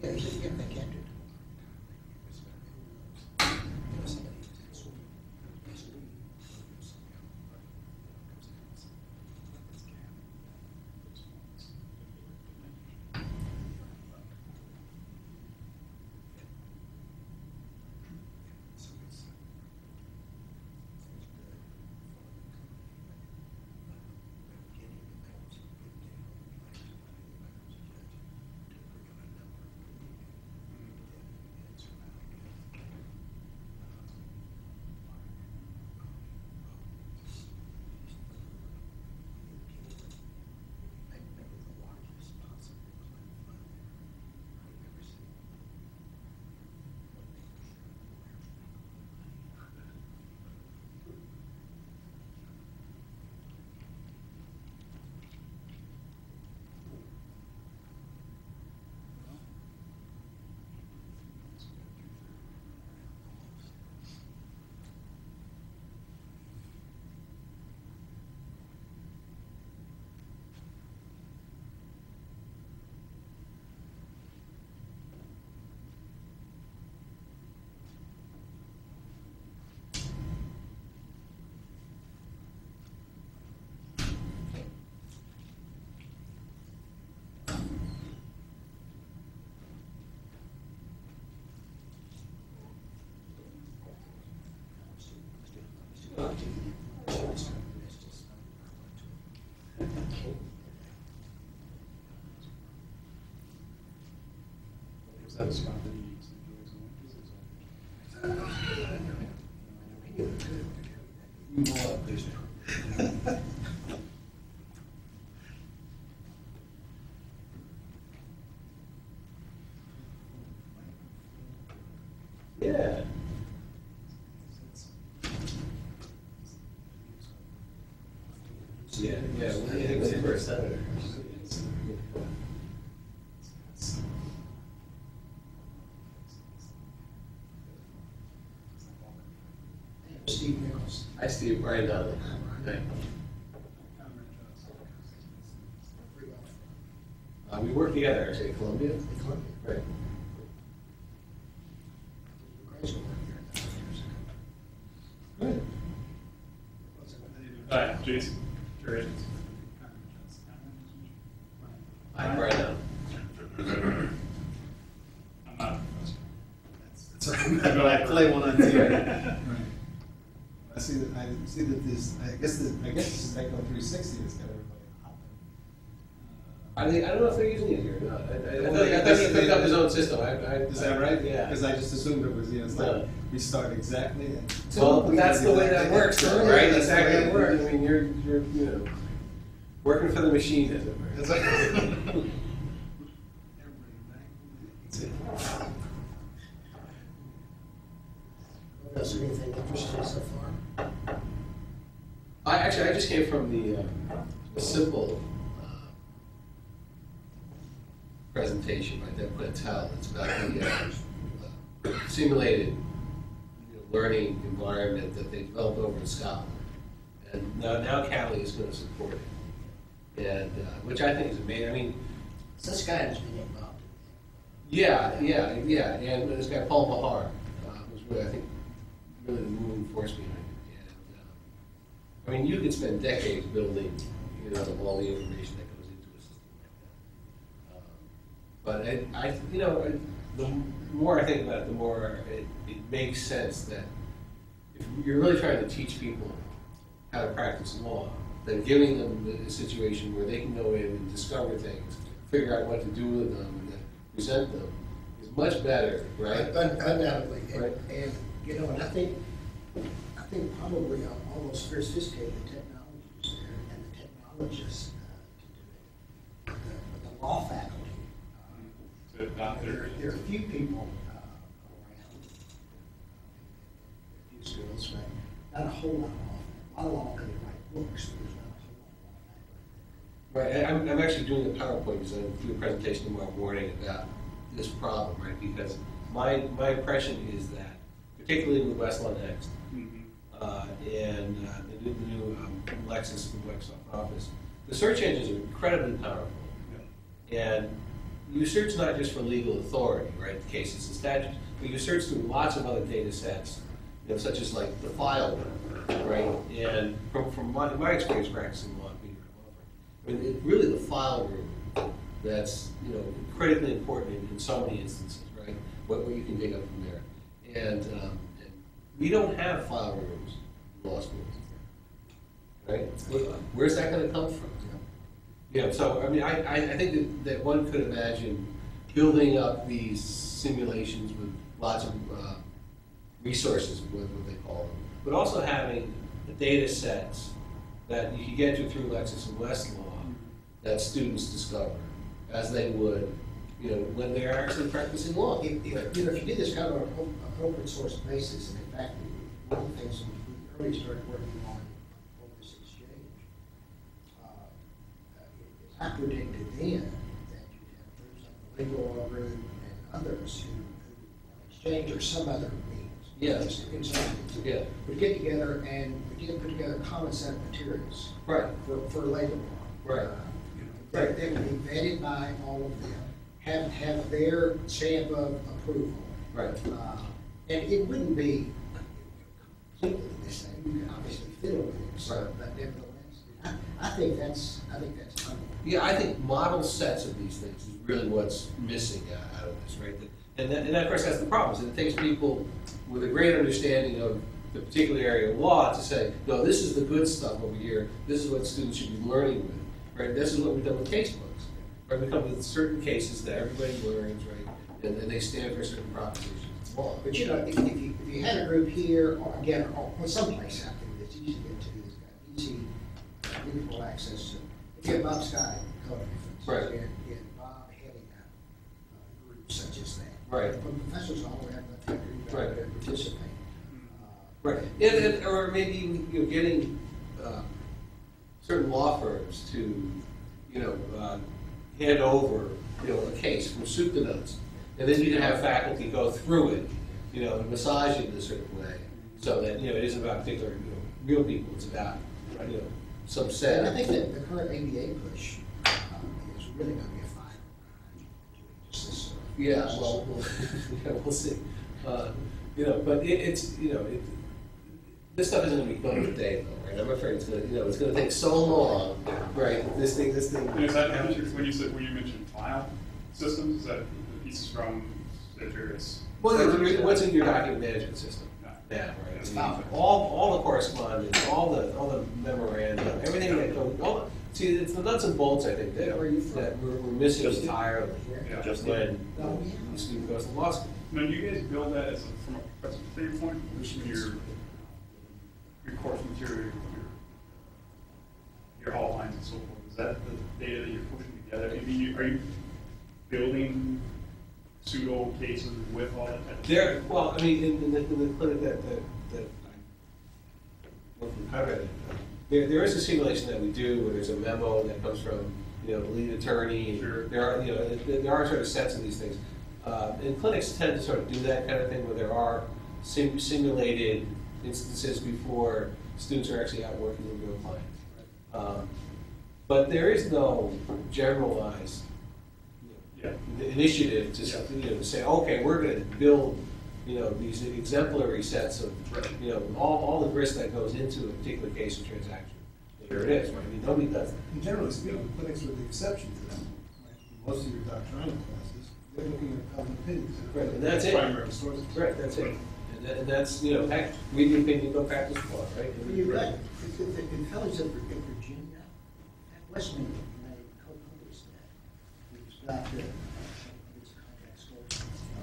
Yeah, they can't do it. Is that a spot that he enjoys Yeah. Yeah, yeah, well, I think it's for a senator. Steve Nickles. I see Brian Donnelly. Okay. We work together actually at Columbia. Right. Good. Hi, Jason. Jerry. I'm Brian Donnelly. I'm not. That's right. I play one on TV. Right. I see that this. I guess this is Echo 360 that's got everybody hopping. I don't know if they're using it here or not. I thought he picked up his own system. Is that right? Yeah. Because I just assumed it was, it's like we start exactly. Well, that's the way that works, though, right? That's how it works. I mean, you're working for the machine, as it were. That's right. Else, anything interesting so far? I just came from the simple presentation by Deb Quintel. It's about the simulated learning environment that they developed over in Scotland. And now CALI is going to support it, and which I think is amazing. I mean, So this guy has been involved. yeah. And this guy Paul Mahar was really, I think, really the moving force behind it. And, I mean, you could spend decades building, all the information that goes into a system like that. But the more I think about it, the more it makes sense that if you're really trying to teach people how to practice law, then giving them a situation where they can go in and discover things, figure out what to do with them, and then present them is much better, right? Undoubtedly. Right. And and I think probably all those sophisticated technologies there and the technologists to do it, but the law faculty, there are a few people around, a few schools, but not a whole lot of law. A lot of law can write books, but there's not a whole lot of law faculty. Right, I'm actually doing a PowerPoint because I'm going to do a presentation tomorrow morning about this problem, right? Because my impression is that, particularly with Westlaw Next, and the new Lexis from Microsoft Office, the search engines are incredibly powerful. Yeah. And you search not just for legal authority, right, cases and statutes, but you search through lots of other data sets, such as like the file room, right? And from my experience practicing law, being a law firm, I mean, really the file room that's critically important in so many instances, right? What you can dig up from there, and we don't have file rooms in law schools, right? Where's that going to come from? So I mean, I think that one could imagine building up these simulations with lots of resources, what they call them, but also having the data sets that you can get to through Lexis and Westlaw that students discover as they would, when they're actually practicing law. If you do this kind of an open source basis, and in fact, one of the things we early started working on this exchange, I predicted then that you'd have groups like the legal law group and others who on exchange or some other means. Yeah. Just in some means. Yeah. Would get together and put together a common set of materials. Right. For labor law. Right. They would be vetted by all of them, have their stamp of approval. Right. And it wouldn't be completely the same. You can obviously fiddle with it, so, but nevertheless, I think that's fun. Yeah, I think model sets of these things is really what's missing out of this, right? And that, of course, that's the problem. Is it takes people with a great understanding of the particular area of law to say, no, this is the good stuff over here. This is what students should be learning with, right? This is what we've done with case books, right? We come with certain cases that everybody learns, right? And they stand for certain propositions. Well, but if you had a group here, or again, or someplace out there that's easy to get to, that's got easy, readable access to, if you have Bob Scott coding, for instance, and Bob heading up groups such as that. Right. Professors all have the country that participate. Right. And or maybe even getting certain law firms to hand over a case from soup to nuts, and then you can have faculty go through it, and massage it in a certain way, so that it isn't about particular real people. It's about some set. And I think that the current ABA push is really going to be a fight. Just this sort of. Yeah. Well, we'll see. But this stuff isn't going to be done in a day, though, right? I'm afraid it's going to take so long, right? This thing. And is that when you mentioned file systems? Is that the pieces from the various? Well, what's in your document management system? Yeah, right. All the correspondence, all the memoranda, everything that goes. See, it's the nuts and bolts, I think, that we're missing entirely when the student goes to law school. Now, do you guys build that from a professor standpoint, your course material, your outlines and so forth? Is that the data that you're pushing together? Are you building pseudo cases with all that? Well, I mean, in the clinic that I read, there is a simulation that we do where there's a memo that comes from the lead attorney. Sure. There are sort of sets of these things. And clinics tend to sort of do that kind of thing where there are simulated instances before students are actually out working with real clients. But there is no generalized initiative to say, okay, we're going to build these exemplary sets of all the risk that goes into a particular case or transaction. Here it is, right? I mean, nobody does that. And generally speaking, clinics are the exception to that. Right? Most of your doctrinal classes, they're looking at common opinions. Right, and that's it. Primary sources. Right, that's it. And that's, read the opinion, go practice law, right? You're right. In colleges in Virginia, at Westminster, they co-published that. We've got it's a contract score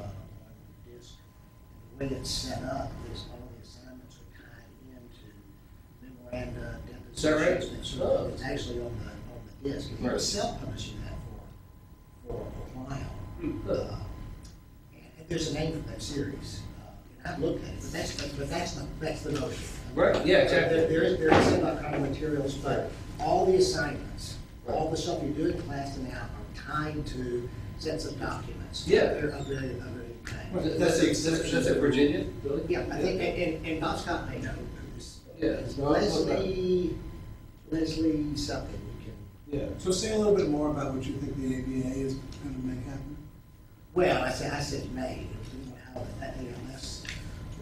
on the disk. And the way it's set up is all the assignments are tied into memoranda, depositions. Is that right? So it's actually on the disk. And he was self-publishing that for a while. And there's a name for that series. I've looked at it, but that's the notion. Right, yeah, exactly. There is some kind of materials, but all the assignments, all the stuff you do in class and out are tied to sets of documents. Yeah. They're a very Well, that's a Virginia building? Yeah, I think, and Bob Scott may know this. Yeah. Leslie something, Yeah. So say a little bit more about what you think the ABA is going to make happen. Well, I said May, you know, how that ALS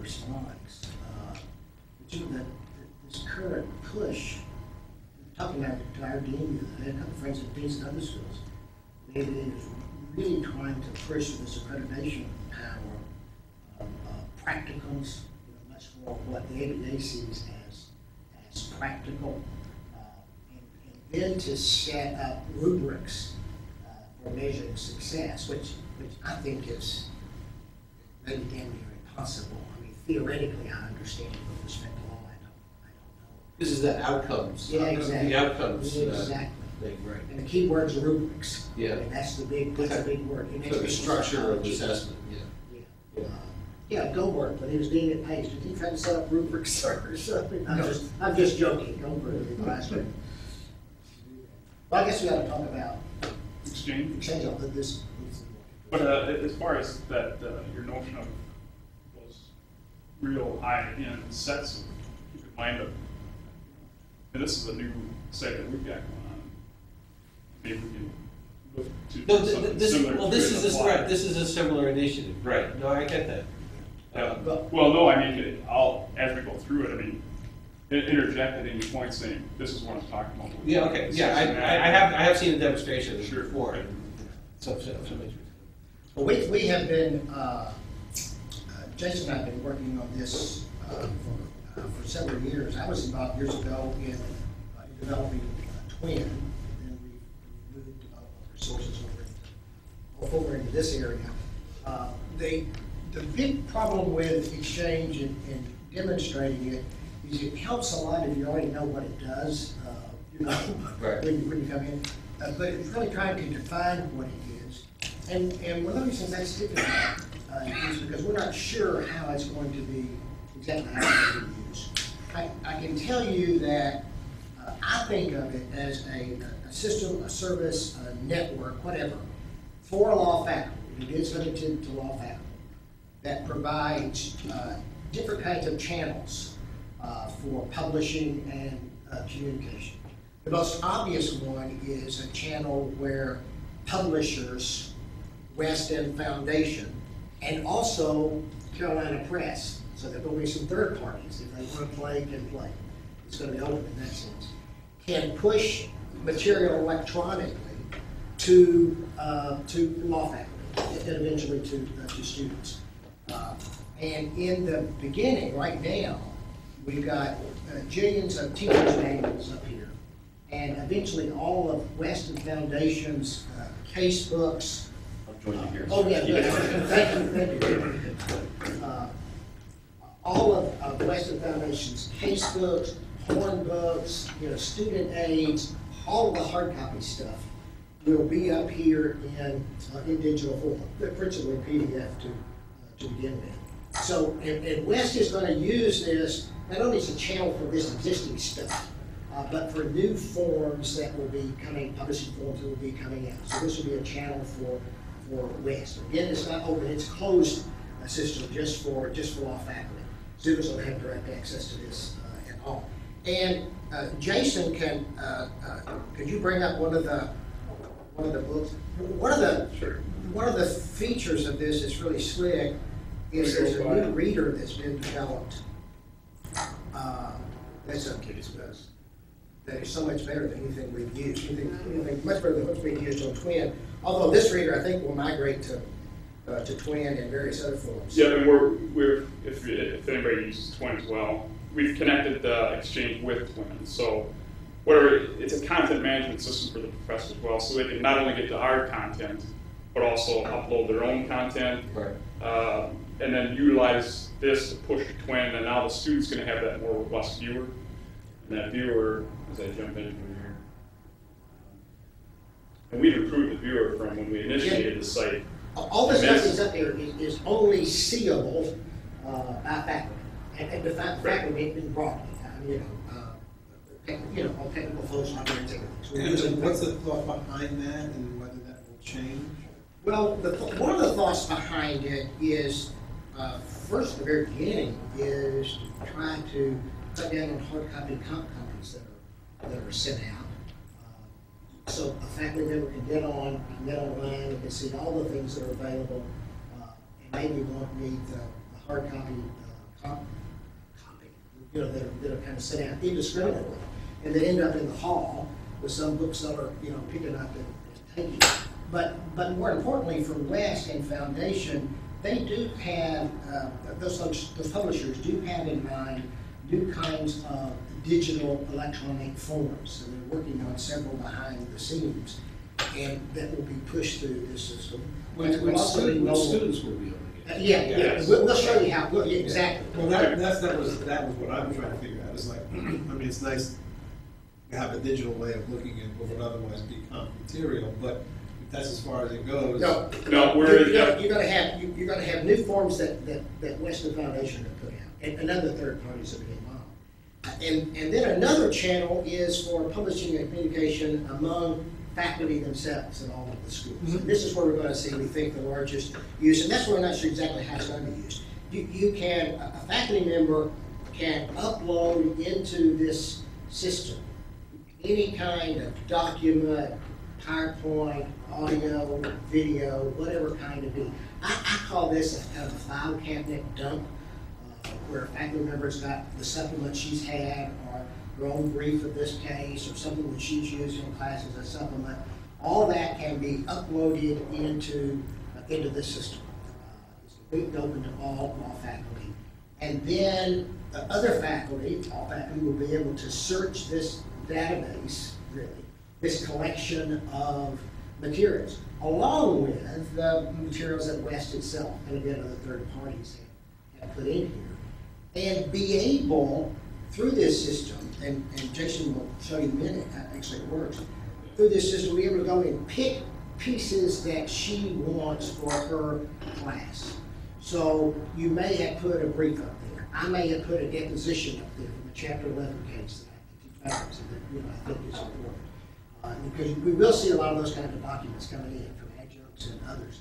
responds. But you know, this current push, talking to our dean, I had a couple friends at deans and other schools, the ABA is really trying to push this accreditation power of practicums, you know, much more what the ABA sees as practical, and then to set up rubrics for measuring success, which I think is maybe damn near impossible. I mean, theoretically, I understand, but with respect to law, I don't know. This is the outcomes. Yeah, exactly. The outcomes. Exactly. Thing, right. And the key word is rubrics. Yeah. And that's the big word. So the structure of assessment, yeah. Yeah. Yeah, go work, but he was being at Pace. Did he try to set up rubrics or something? I'm just joking. Don't worry, guys. Well, I guess we got to talk about Exchange. I'll put this. But as far as that, your notion of those real high-end sets, keep in mind that, and this is a new site that we've got going on. Maybe we can look to No, something this, similar. well, to this it is apply. this is a similar initiative, right? No, I get that. Well, no, I mean, as we go through it, I mean, interject at any point saying, this is what I'm talking about. Yeah, okay, yeah, I have seen a demonstration of this Sure. before. And some interest. Well, we have been, Jason and I have been working on this for several years. I was involved years ago in developing TWEN, and then we moved development resources over into this area. The big problem with Exchange and demonstrating it is it helps a lot if you already know what it does, you know, Right. when you come in. But it's really trying to define what it is. And one of the reasons that's difficult is because we're not sure how it's going to be, exactly how it's going to be used. I can tell you that I think of it as a system, a service, a network, whatever, for law faculty. It is limited to law faculty that provides different kinds of channels for publishing and communication. The most obvious one is a channel where publishers, West End Foundation, and also Carolina Press, so there will be some third parties, if they want to play, can play. It's going to be open in that sense. Can push material electronically to law faculty and eventually to students. And in the beginning, right now, we've got jillions of teachers' manuals up here, and eventually all of Weston Foundation's case books. I'll join you here. Oh, yeah, thank you. All of Weston Foundation's case books, horn books, student aids, all of the hard copy stuff will be up here in digital form, principally PDF to begin with. So, and West is going to use this not only as a channel for this existing stuff, but for new forms that will be coming, publishing forms that will be coming out. So this will be a channel for West. Again, it's not open; it's closed system just for law faculty. Students don't have direct access to this at all. And Jason, could you bring up one of the books? One of the features of this is really slick. Is there's a new reader that's been developed. That is so much better than anything we've used. Anything much better than what's being used on TWEN. Although this reader, I think, will migrate to TWEN and various other forms. Yeah, and we're if anybody uses TWEN as well, we've connected the Exchange with TWEN. So it's a content management system for the professors as well, so they can not only get the our content, but also upload their own content. Right. And then utilize this to push to TWEN, and now the student's going to have that more robust viewer. And that viewer, as I jump into here, and we've improved the viewer from when we initiated the site. All this stuff that's up there is only seeable by faculty, and the faculty being broadly. All technical folks not going to take it. And what's the thought behind that, and whether that will change? Well, one of the thoughts behind it is, first, at the very beginning, is to try to cut down on hard copy copies that are sent out. So a faculty member can get online, and can see all the things that are available, and maybe won't need the hard copy, that are kind of sent out indiscriminately, and they end up in the hall with some bookseller, picking up and taking. But more importantly, for West and Foundation, they do have, those publishers do have in mind new kinds of digital electronic forms. So they're working on several behind the scenes, and that will be pushed through this system. Which students will be able to get. Yeah. We'll show you how. Exactly. Well, that was what I'm trying to figure out. It's like, I mean, it's nice to have a digital way of looking at what would otherwise be comp material, but if that's as far as it goes. No, you're going to have new forms that Western Foundation can put out, and other third parties will be involved. And then another channel is for publishing and communication among faculty themselves in all of the schools. Mm-hmm. And this is where we're going to see, we think, the largest use, and that's where we're not sure exactly how it's going to be used. You can, a faculty member can upload into this system any kind of document, PowerPoint, audio, video, whatever kind of be. I call this a kind of file cabinet dump, where a faculty member's got the supplement she's had, or her own brief of this case, or something that she's used in class as a supplement. All that can be uploaded into this system. It's completely open to all faculty. And then other faculty, all faculty, will be able to search this database, really, this collection of materials, along with the materials that West itself and again other third parties have put in here, and be able, through this system, and Jason will show you in a minute how actually it works, through this system, be able to go and pick pieces that she wants for her class. So you may have put a brief up there. I may have put a deposition up there from a Chapter 11 case that I think is important. Because we will see a lot of those kinds of documents coming in from adjuncts and others.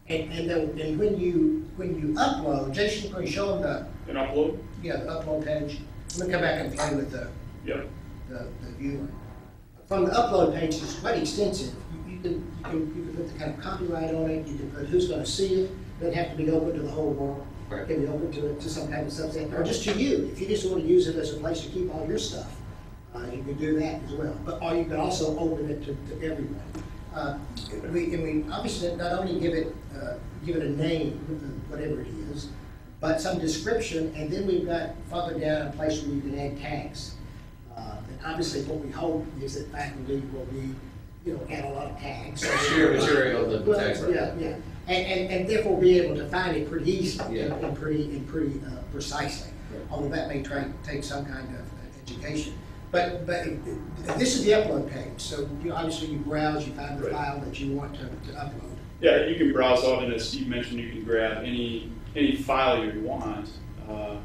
And when you upload, Jason, can you show them An upload? the upload page? I'm gonna come back and play with the viewer. From the upload page, it's quite extensive. You can put the kind of copyright on it. You can put who's going to see it. It doesn't have to be open to the whole world. Right. It can be open to some kind of subset, or just to you. If you just want to use it as a place to keep all your stuff, you can do that as well. Or you can also open it to everyone. We obviously not only give it a name, whatever it is, but some description, and then we've got further down a place where you can add tags. And obviously, what we hope is that faculty will be, add a lot of tags. Share material that the tags are. Yeah. And therefore be able to find it pretty easily and pretty precisely. Right. Although that may take some kind of education. But this is the upload page. So obviously you browse, you find the file that you want to upload. Yeah, you can browse out, and as Steve mentioned, you can grab any file you want, a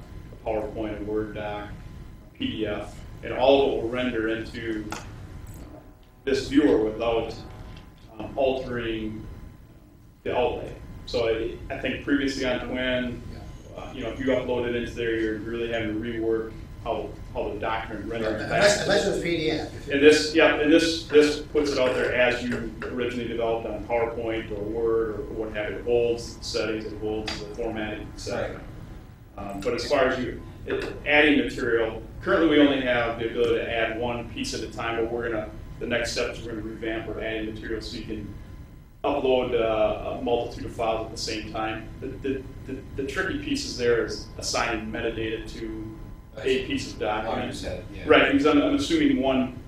PowerPoint, a Word doc, a PDF, and all of it will render into this viewer without altering the outlay. So I think previously on TWEN, if you upload it into there, you're really having to rework how the document renders back. Unless it's PDF. And this puts it out there as you originally developed on PowerPoint or Word or what have you. It holds the settings, it holds the formatting, etc. But as far as adding material, currently we only have the ability to add one piece at a time, but the next step is we're going to revamp or adding material so you can upload a multitude of files at the same time. The tricky piece is there is assigning metadata to a piece of document. Right, because I'm assuming one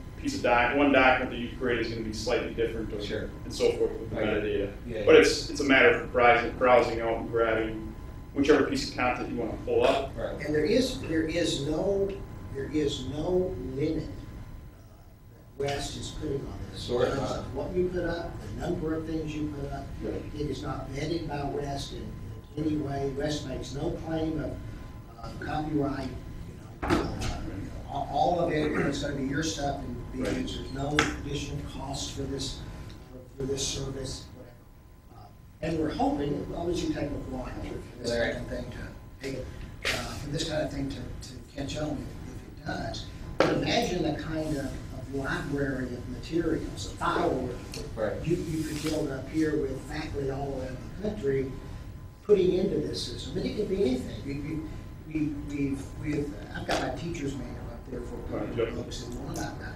document that you create is going to be slightly different, and so forth with the metadata. But it's a matter of browsing out and grabbing whichever piece of content you want to pull up. Right. And there is no limit that West is putting on this. Sure. What you put up, the number of things you put up, Right. it is not vetted by West in any way. West makes no claim of copyright. All of it is going to be your stuff, and there's no additional cost for this service, whatever. And we're hoping it will obviously take a while for this kind of thing to catch on if it does. But imagine the kind of library of materials, a file Right. you could build up here with faculty all around the country putting into this system. And it could be anything. I've got my teacher's manual up there for books, and one I've got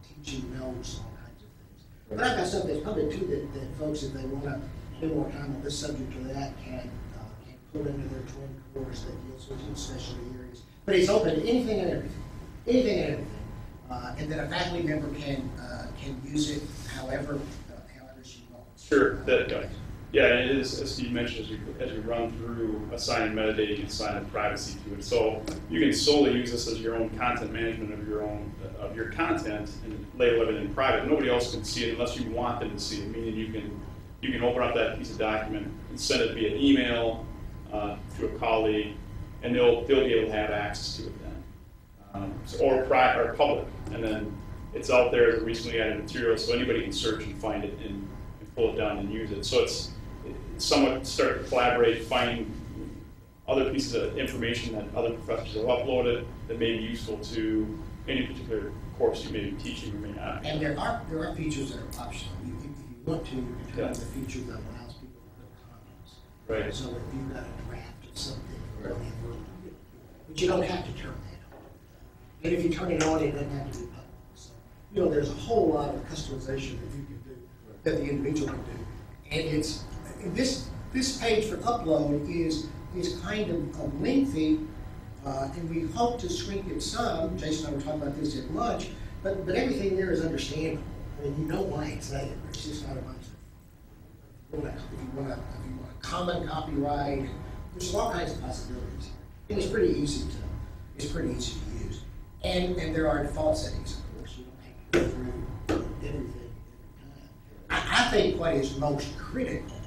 teaching notes, all kinds of things. But I've got something that's public too that folks, if they want to spend more time on this subject or that, can put into their TWEN course that deals with specialty areas. But it's open to anything and everything, and then a faculty member can use it however she wants. Sure. Yeah, it is, as Steve mentioned, as you run through assigning metadata, you can assign privacy to it. So you can solely use this as your own content management of your content and label it in private. Nobody else can see it unless you want them to see it. Meaning you can open up that piece of document and send it via email to a colleague, and they'll be able to have access to it then, or public. And then it's out there as a recently added material, so anybody can search and find it and pull it down and use it. So it's somewhat start to collaborate, find other pieces of information that other professors have uploaded that may be useful to any particular course you may be teaching or may not. And there are features that are optional. If you want to, you can turn on the feature that allows people to put comments. Right. So if you've got a draft of something, or whatever, but you don't have to turn that on. And if you turn it on, it doesn't have to be public. So, there's a whole lot of customization that you can do, that the individual can do. And it's this page for upload is kind of lengthy, and we hope to shrink it some. Jason and I were talking about this at lunch, but everything there is understandable. I mean, you know why it's there. It's just not a bunch of, if you want a common copyright, there's all kinds of possibilities. And it's pretty easy to use. And there are default settings, of course. You don't have to go through everything every time. I think what is most critical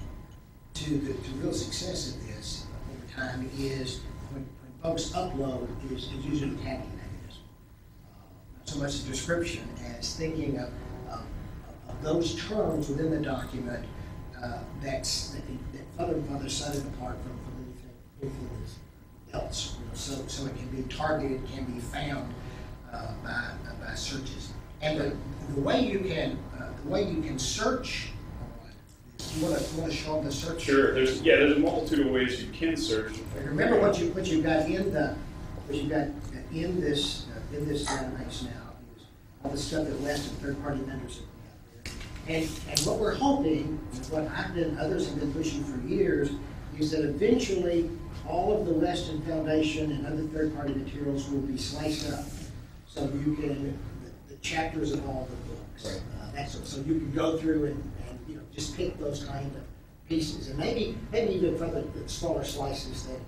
to real success of this over time is when folks upload is using the tagging mechanism. Not so much the description as thinking of those terms within the document that further set it apart from anything else. So it can be targeted, can be found by searches. And the way you can search. You want to show them the search? Sure. There's a multitude of ways you can search. And remember what you've got in this database now is all the stuff that West and third-party vendors have put out there. And what we're hoping, and what others have been pushing for years, is that eventually all of the Weston Foundation and other third-party materials will be sliced up, so you can the chapters of all the books. Right. So you can go through and just pick those kind of pieces, and maybe even from the smaller slices than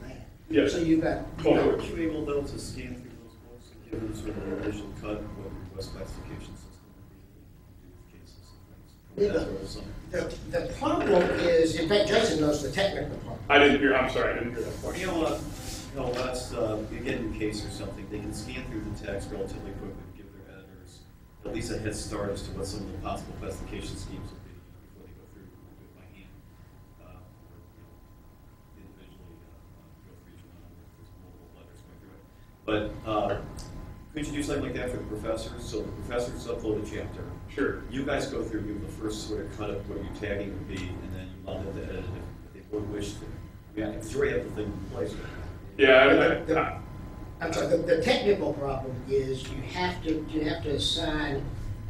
that. Yeah. So you've got. Are you able though to scan through those books and give them sort of an initial cut of what your West classification system would be, cases and things? The problem is, in fact, Jason knows the technical part. I'm sorry, I didn't hear that part. Let's you get a new case or something. They can scan through the text relatively quickly, give their editors at least a head start as to what some of the possible classification schemes will be before they go through it by hand, or individually go through each one if there's multiple letters going through it. But could you do something like that for the professors? So the professors upload a chapter. Sure. You guys go through, give the first sort of cut of what your tagging would be, and then you allow them to edit it if they would wish to. Yeah, because you already have the thing in place. Yeah. I'm sorry. The technical problem is you have to assign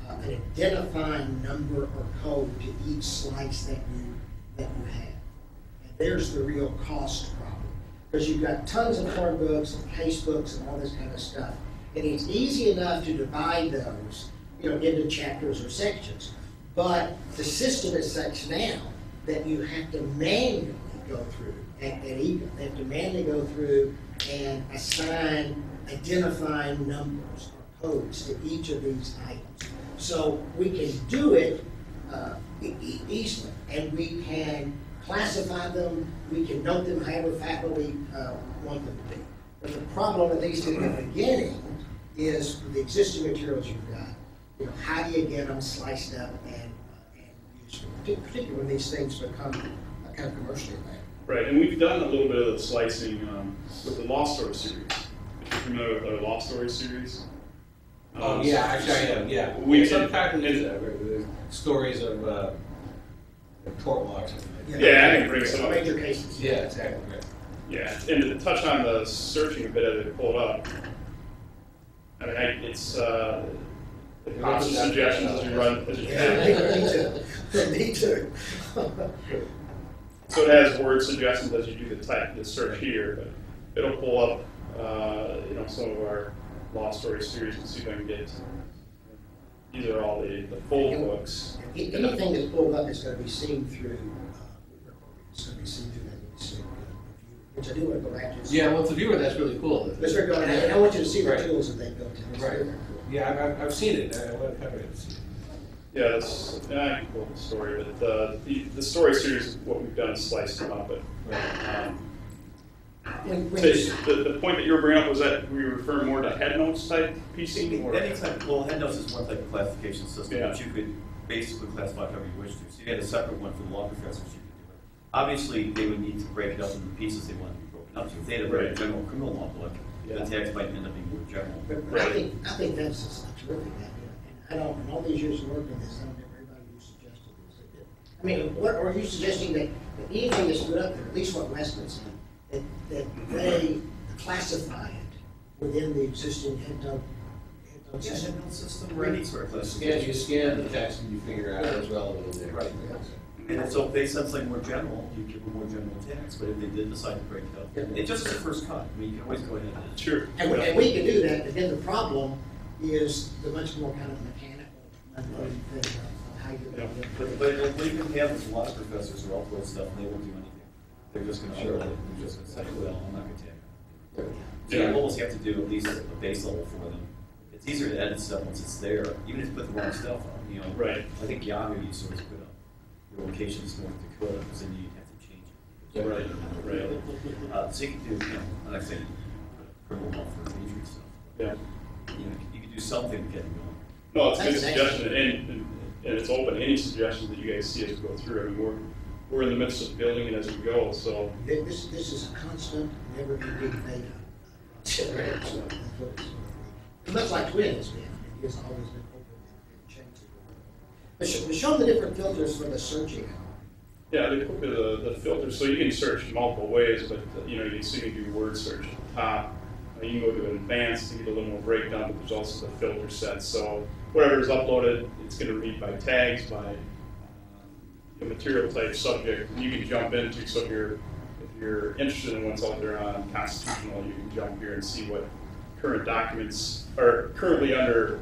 an identifying number or code to each slice that you have, and there's the real cost problem, because you've got tons of hard books and case books and all this kind of stuff, and it's easy enough to divide those, into chapters or sections, but the system is such now that you have to manually go through. They have to manually go through and assign identifying numbers or codes to each of these items. So we can do it easily, and we can classify them, we can note them however faculty want them to be. But the problem, at least in the beginning, is the existing materials you've got. How do you get them sliced up and used, particularly when these things become kind of commercially available? Right, and we've done a little bit of the slicing with the Law Story series. If you're familiar with our Law Story series, Oh, yeah, actually I am, yeah. We- Some faculty do that, where there's stories of tort law or something like that. Yeah, I can bring some up. Major cases. Yeah, exactly, right. Yeah, and to touch on the searching a bit as it pulled up, I mean, it's lots of suggestions as you run. Yeah, me too. So it has word suggestions as you do the search here, but it'll pull up, some of our law story series and see if I can get. These are all the full books. Anything that's pulled up is going to be seen through, it's going to be seen through that, which I do want to go back to. Yeah, well, to viewer, that's really cool. Let's start going, and I want you to see the Right. tools that they've built in. It's Right. very, very cool. Yeah, I've seen it. I want to cover it. Yeah, I can pull up the story, but the story series, what we've done is sliced them up. But Right. the point that you were bringing up was that we refer more to head notes type piecing, or Anytime, well, head notes is one type of classification system, Yeah. but you could basically classify however you wish to. So you had a separate one for the law professors, you could do it. Obviously, they would need to break it up into pieces they want to be broken up to. If they had a very Right. general criminal law book, the Yeah. text might end up being more general. But I think that's just a terrific idea. And I don't, in all these years of working this, I don't think everybody who suggested this. I mean, what are you suggesting that anything that's put up there, at least what Westman's done, that they classify it within the existing head note Yeah, system? head note system or any sort of Yeah, classification. you scan the text and you figure out what's relevant in there. Right. And so if they said something more general, you give them more general text, but if they did decide to break it up, it just is a first cut. I mean, you can always go ahead and. sure. And we can do that, but then the problem is the much more kind of mechanical thing of how you're going to But what you can have is a lot of professors are all for stuff and they won't do anything. They're just gonna Sure. upload it, they're just gonna say, well, I'm not gonna tag it. So Yeah. you almost have to do at least a base level for them. It's easier to edit stuff once it's there, even if you put the wrong stuff on, Right. I think Yahoo used to always put up your locations North Dakota, because then you have to change it. Right, right. So you can do, I'm not saying criminal law for injury stuff. Yeah. You can do something to get them going. No, it's a good That's suggestion, and it's open. Any suggestions that you guys see as we go through. I mean, we're in the midst of building it as we go, so. This is a constant, never-ending beta. So that's what it's much like TWEN has been. It has always been open and changing. But show them the different filters for the searching. Yeah, they put the filter, so you can search multiple ways, but you can see you do word search at the top. You can go to advanced to get a little more breakdown, but there's also the filter set. So whatever is uploaded, it's going to read by tags, by material type, subject. You can jump into. So if you're interested in what's out there on constitutional, you can jump here and see what current documents are currently under,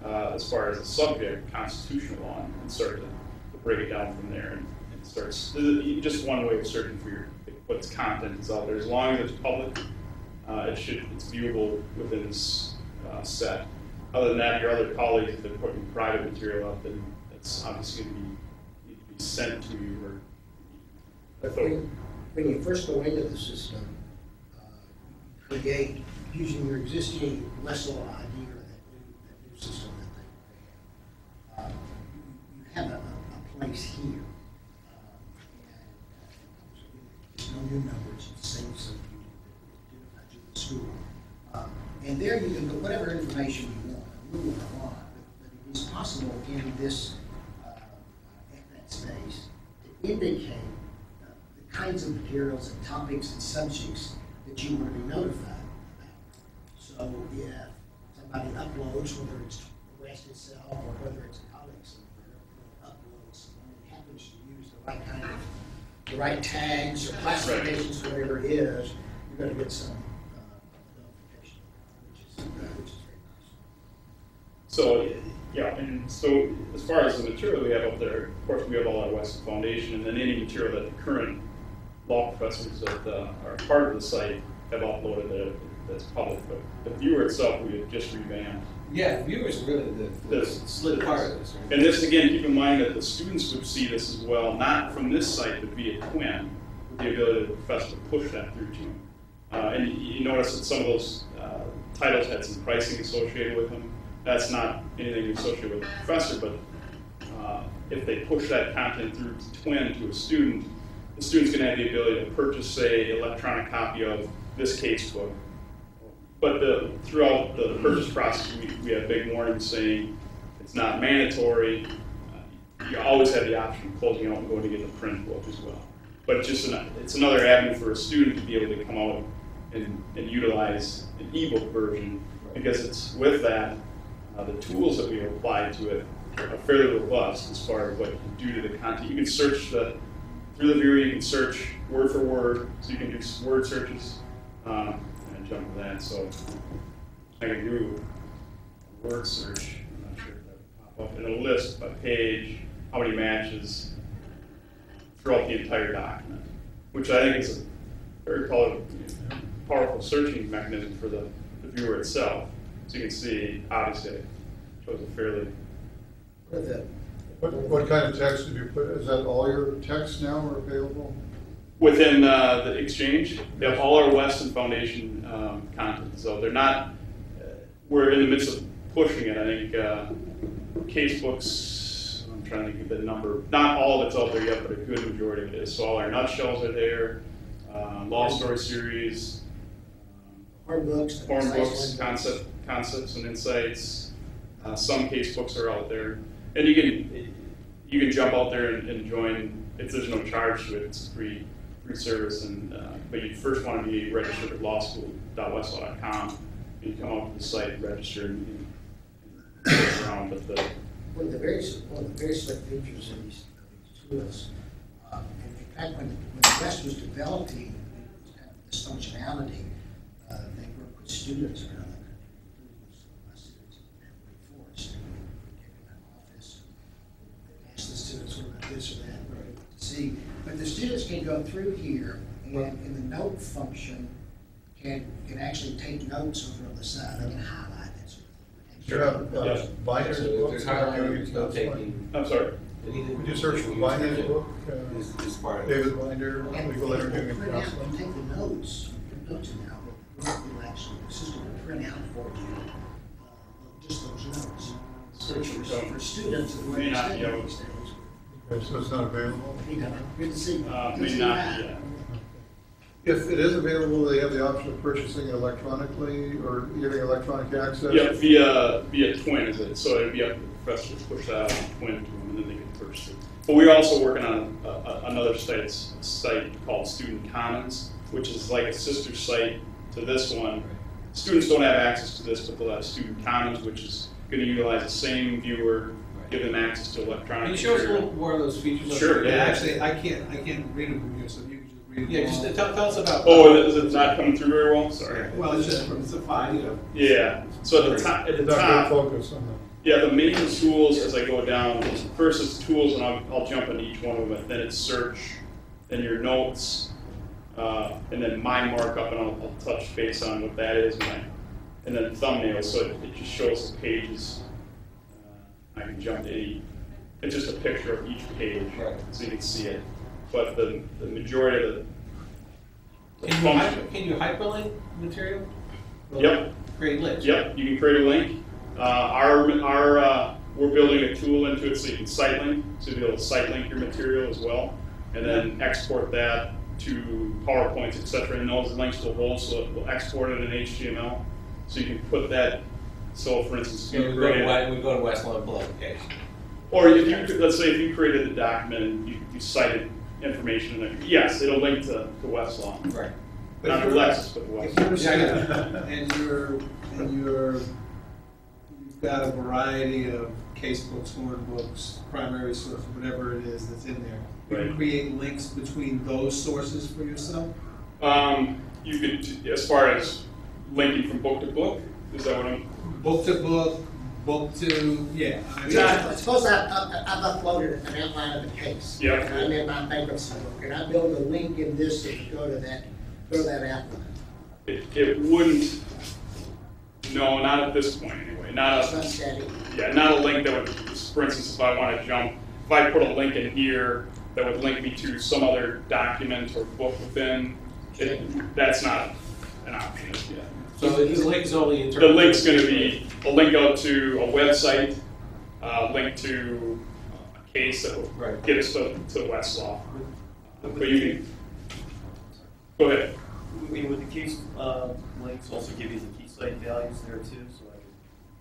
as far as the subject, constitutional law, and start to break it down from there. And it starts just one way of searching for what's content is out there. As long as it's public, it's viewable within this set. Other than that, your other colleagues, if they're putting private material up, then it's obviously going to need to be sent to you. But when you first go into the system, you create, using your existing Westlaw ID or that new system that they have, you have a place here. And there's no new numbers, it saves them, you identify you the school. And there you can put whatever information you want, rule or not, but it is possible in this, at that space, to indicate the kinds of materials and topics and subjects that you want to be notified about. So if somebody uploads, whether it's West itself or whether it's a colleague somewhere, uploads and happens to use the right kind of, the right tags or classifications, whatever it is, you're going to get some notification, which is very nice. So, yeah, and so as far as the material we have up there, of course, we have all our West Foundation, and then any material that the current law professors that are part of the site have uploaded that's public. But the viewer itself, we have just revamped. Yeah, viewers are really the slid part of this. Right? And this, again, keep in mind that the students would see this as well, not from this site, but via TWEN, with the ability of the professor to push that through to them. And you notice that some of those titles had some pricing associated with them. That's not anything associated with the professor, but if they push that content through to TWEN to a student, the student's going to have the ability to purchase, say, an electronic copy of this case book, But throughout the purchase process, we have big warnings saying it's not mandatory. You always have the option of closing out and going to get the print book as well. But it's another avenue for a student to be able to come out and utilize an ebook version, because it's with that, the tools that we apply to it are fairly robust as far as what you can do to the content. You can search through the viewer, you can search word for word, so you can do word searches, and jump to that. So I can do a word search, I'm not sure if that would pop up, and a list by page, how many matches throughout the entire document, which I think is a very powerful searching mechanism for the viewer itself. So you can see, obviously, it shows a fairly... What kind of text did you put? Is that all your texts now are available? Within the Exchange, they have all our Weston Foundation content. So they're not, we're in the midst of pushing it. I think casebooks, I'm trying to think of the number, not all of it's out there yet, but a good majority of it is. So all our nutshells are there, law story series, Horn books, concepts and insights. Some casebooks are out there. And you can jump out there and join. There's no charge to it. It's a free service. But you first want to be registered at lawschool.westlaw.com. You come up to the site, register, and go around. But one of the very slick features of these tools, in fact, when West was developing this functionality, they worked with students around the country, including my students at Wake Forest. Ask the students what about this or that, right, to see. But the students can go through here, and in the note function, can actually take notes over on the side. I can highlight that sort of thing. Do you have binders books? There's highlighting, note taking. I'm sorry. Would you search for Binder's book? Is part of it. David Binder, Legal Interviewing and Print out, Counseling. you take the notes, you put notes in now, but actually, the system will print out for you just those notes. For students who are May not be studying able these days. Okay, so it's not available? Good to see. Good to May see not that. be yet. If it is available, they have the option of purchasing it electronically or getting electronic access? Yeah, via TWEN is it. So it'd be up to the professor to push that out on TWEN to them, and then they can purchase it. But we're also working on another site called Student Commons, which is like a sister site to this one. Students don't have access to this, but they'll have Student Commons, which is going to utilize the same viewer, give them access to electronic. Can you show us a little more of those features? Sure. Yeah, actually, I can't read them from here, so you can just read them. Yeah, just tell us about. Oh, is it not coming through very well? Sorry. Well, it's a fine, you know. Yeah. So at the top, Not good focus on yeah, the main tools as I go down, first is tools, and I'll jump into each one of them. Then it's search, then your notes, and then my markup, and I'll touch base on what that is, and then thumbnails, so it just shows the pages. I can jump to any. It's just a picture of each page, so you can see it. But the majority of the Can you hyperlink material? Yep. Create links. Yep, you can create a link. We're building a tool into it so you can site link, so you'll be able to site link your material as well, and then export that to PowerPoints, etc. And those links will hold, so it will export it in HTML, so you can put that. So, for instance, So we go to Westlaw and pull application. or if you, let's say if you created a document and you cited information in it, yes, it'll link to Westlaw. Right. Not to Lexis, but to If Westlaw. you're you've got a variety of case books, horn books, primary source, whatever it is that's in there. You Right. can create links between those sources for yourself. You could, as far as linking from book to book, is that what I'm? Book to book to, yeah. I mean, So, suppose I've uploaded an outline of the case. Yep. And I'm in my bankruptcy book, and I build a link in this to go to that outline. It wouldn't. No, not at this point anyway. It's not static. Not a link that would, for instance, if I want to jump, if I put a link in here that would link me to some other document or book within, that's not an option yet. So the link's only in terms The link's going to be a link out to a website, a link to a case that will get us to Westlaw. But you can go ahead. I mean, would the case links also give you the key site values there too, so I can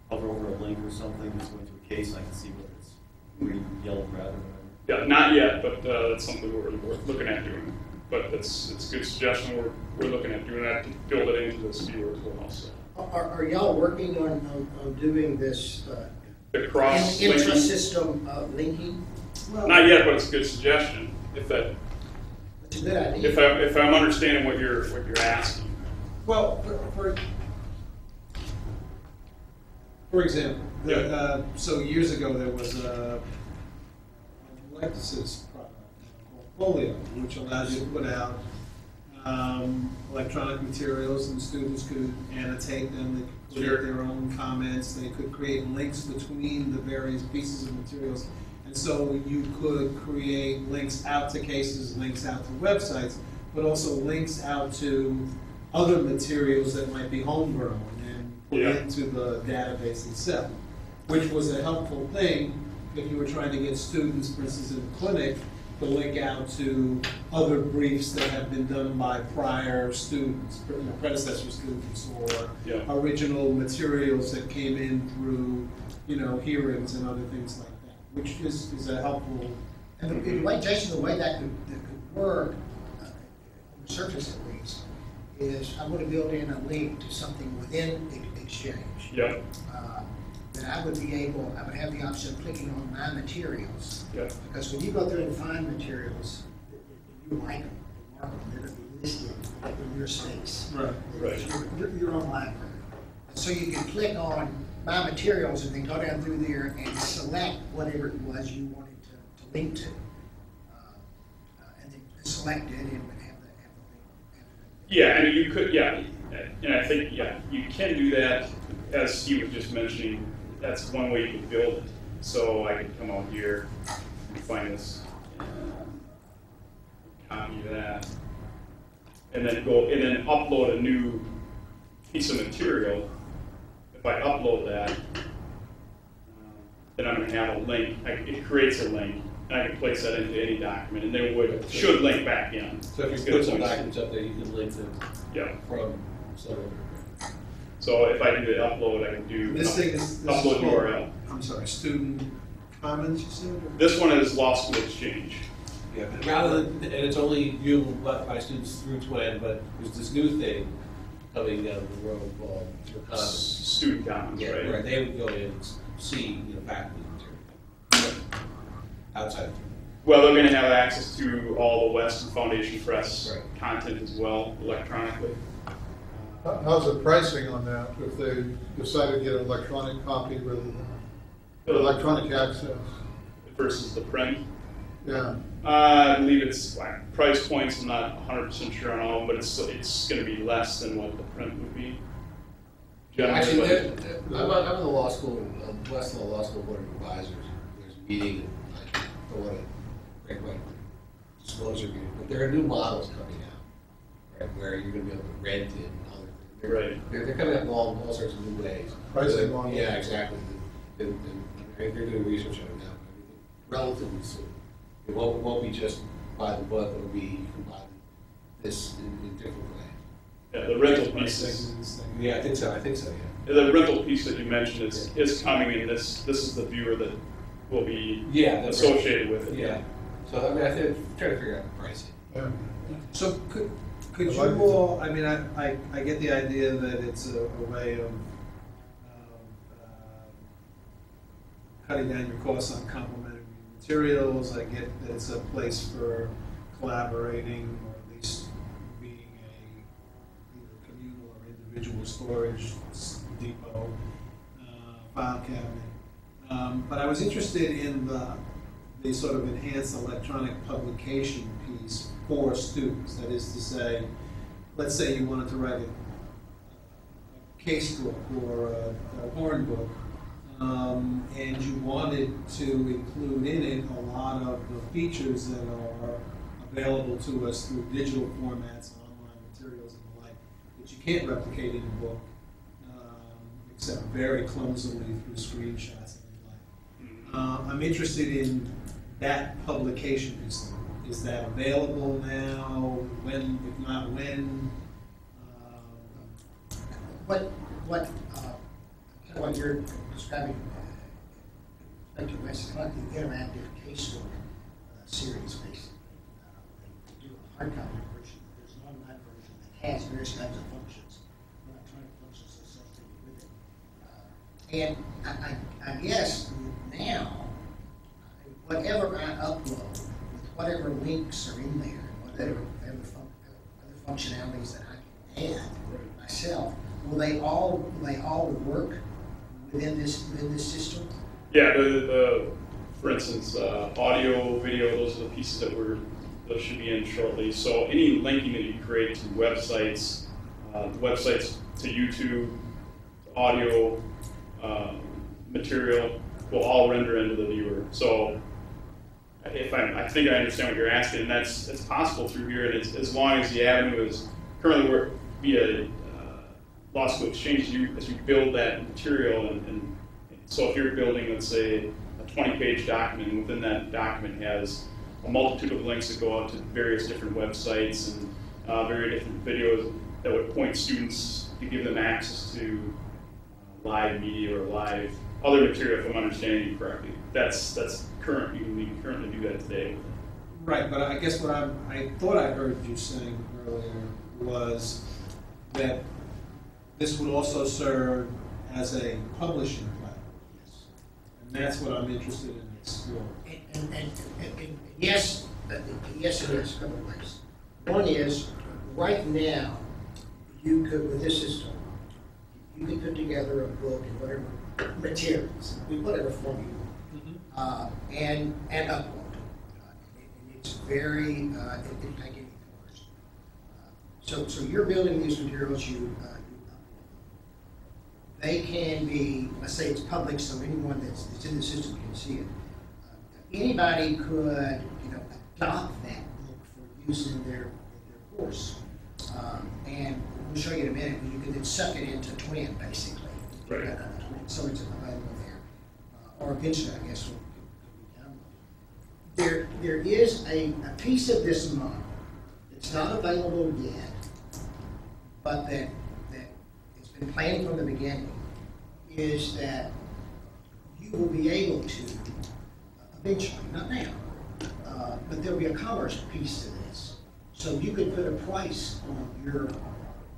hover over a link or something that's going to a case, and I can see whether it's green, yellow, red, or whatever. Yeah, not yet, but that's something we're looking at doing. But it's a good suggestion. We're looking at doing that to build it into this viewer as well. So. Are y'all working on doing this The cross intra-system linking? Well, Not yet, but it's a good suggestion. If that, It's a good idea. if I'm understanding what you're asking. well, for example, so years ago there was a Lexus product called Folio, which allowed you to put out electronic materials, and students could annotate them, they could create Sure. their own comments, they could create links between the various pieces of materials. And so you could create links out to cases, links out to websites, but also links out to other materials that might be homegrown and put Yeah. into the database itself, which was a helpful thing if you were trying to get students, for instance, in the clinic, to link out to other briefs that have been done by prior students, predecessor students, or Yeah. original materials that came in through, hearings and other things like that, which is a helpful. And the way, Jason, the way that could work, on the surface at least, is I would have built in a link to something within Exchange. Yeah. That I would have the option of clicking on my materials. Yeah. Because when you go through and find materials, if you like them, you mark them, they're going to be listed in your space. Right. Right. It's your own library. And so you can click on my materials and then go down through there and select whatever it was you wanted to link to. And then select it and have the link. Yeah, and you could, yeah, and I think, yeah, you can do that, as Steve was just mentioning, that's one way you can build it. So I could come out here and find this, copy that, and then upload a new piece of material. If I upload that, then I'm going to have a link. It creates a link, and I can place that into any document, and then should link back in. So if It's you gonna put some point- documents up there, you can link them Yeah. from some. So if I do the upload, I can do This thing is upload called- URL. I'm sorry, student comments, you said? or- This one is Law School Exchange. Yeah, but rather than, and it's only viewable by students through TWEN, but there's this new thing coming down the road called your comments. Student comments, right? Right, they would go in and see, faculty material outside of TWEN. Well, they're going to have access to all the Weston Foundation Press Right. content as well, electronically. How's the pricing on that, if they decide to get an electronic copy rather than electronic access? Versus the print. Yeah, I believe it's price points. I'm not 100% sure on all of them, but it's going to be less than what the print would be. Actually, Generally, I'm on the law school, Westlaw Law School Board of Advisors. There's a meeting, and I don't want to break my disclosure meeting, but there are new models coming out, right, where you're going to be able to rent it and other things. Right. They're coming up in all sorts of new ways. Pricing on- Yeah, exactly. And they're doing research on it now. Relatively soon. It won't be just buy the book, it'll be, you can buy this in different ways. yeah, the rental Price pieces. segments thing. Yeah, I think so, yeah. The rental piece that you mentioned is coming, and this is the viewer that will be Yeah, that's right. associated with it. Yeah. So, I mean, I think, trying to figure out the pricing. yeah. So could I you like it. all, I mean, I get the idea that it's a way of cutting down your costs on complementary materials. I get that it's a place for collaborating, or at least being either communal or individual storage depot, file cabinet. But I was interested in the sort of enhanced electronic publication piece for students. That is to say, let's say you wanted to write a case book or a horn book, and you wanted to include in it a lot of the features that are available to us through digital formats and online materials and the like, that you can't replicate in a book, except very clumsily through screenshots and the like. I'm interested in that publication piece. Is that available now? When, if not when? What what, kind of what you're describing, Dr. West, is like the interactive casework series, basically. They do a hard copy version. There's an online version that has various kinds of functions, electronic functions associated with it. And I guess now, whatever I upload, with whatever links are in there, whatever other functionalities that I can add myself, will they all work within this system? Yeah, for instance, audio, video, those are the pieces those should be in shortly. So any linking that you create to websites, websites to YouTube, audio, material will all render into the viewer. So I think I understand what you're asking, and it's possible through here, and it's, as long as the avenue is currently we're via law school exchange, as you build that material, and so if you're building, let's say, a 20-page document, and within that document has a multitude of links that go out to various different websites and very different videos that would point students to give them access to live media or live other material, if I'm understanding you correctly. That's current. You can currently do that today. Right, but I guess what I thought I heard you saying earlier was that this would also serve as a publishing platform. And that's what I'm interested in exploring. And yes, yes, it is a couple of ways. One is, right now, you could, with this system, you could put together a book in whatever materials, whatever form you want, and upload. It's very, it didn't take any course. So you're building these materials, you upload them. They can be, let's say it's public, so anyone that's in the system can see it. Anybody could, adopt that book for use in their course. And we'll show you in a minute, you can then suck it into TWEN, basically. Right. So it's available there. Or eventually, I guess, will be downloaded. There is a piece of this model that's not available yet, but that it's been planned from the beginning, is that you will be able to, eventually, not now, but there'll be a commerce piece to this. So you could put a price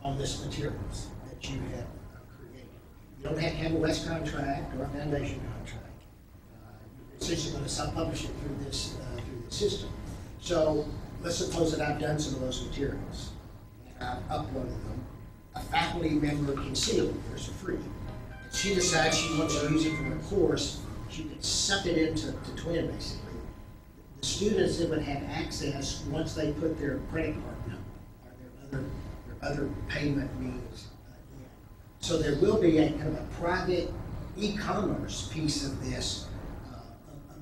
on this materials that you have created. You don't have to have a West contract or a foundation contract. You're essentially going to self-publish it through this system. So let's suppose that I've done some of those materials and I've uploaded them. A faculty member can see them; they're free. If she decides she wants to use it for a course, she can suck it into TWEN, basically. The students that would have access once they put their credit card number or their other payment means in. So there will be a kind of a private e-commerce piece of this